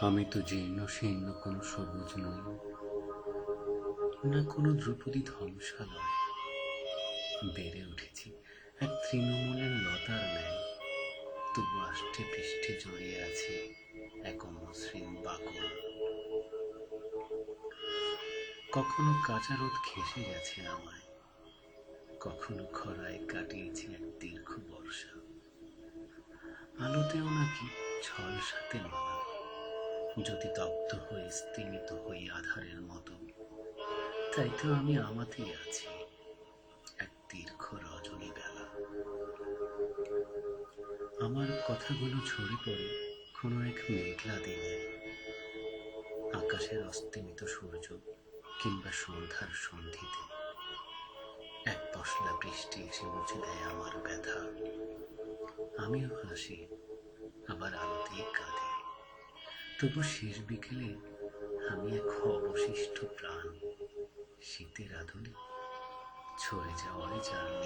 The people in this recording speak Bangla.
আমি তো জীর্ণ শীর্ণ কোনো সবুজ নই, না কোনো ধ্রুপদী ধ্বংসালয়। বেড়ে উঠেছি এক তৃণমূলের লতার ন্যায়, তবু আষ্টে পৃষ্ঠে জড়িয়ে আছে এক অমসৃণ বাকল। কখনো কাঁচা রোদ ঘেঁষে গেছে আমায়, কখনো খরায় কাটিয়েছে এক দীর্ঘ বর্ষা। আলোতেও নাকি ছল সাথে মানা, যদি দগ্ধ হয়ে স্তিমিত হই আধারের মতো। তাই তো আমি আমাতেই আছি এক দীর্ঘ রজনী বেলা। আমার কথাগুলো ঝরে পড়ে কোনো এক মেঘলা দিনে, আকাশের অস্তিমিত সূর্য কিংবা সন্ধ্যার সন্ধিতে। এক পশলা বৃষ্টি এসে মুছে দেয় আমার ব্যথা। আমিও হাসি, আবার আলোতেই কাঁদি। তবু শেষ বিকেলে আমি এক অবশিষ্ট প্রাণ, শীতের আধুলি ছড়ে যাওয়ার জান।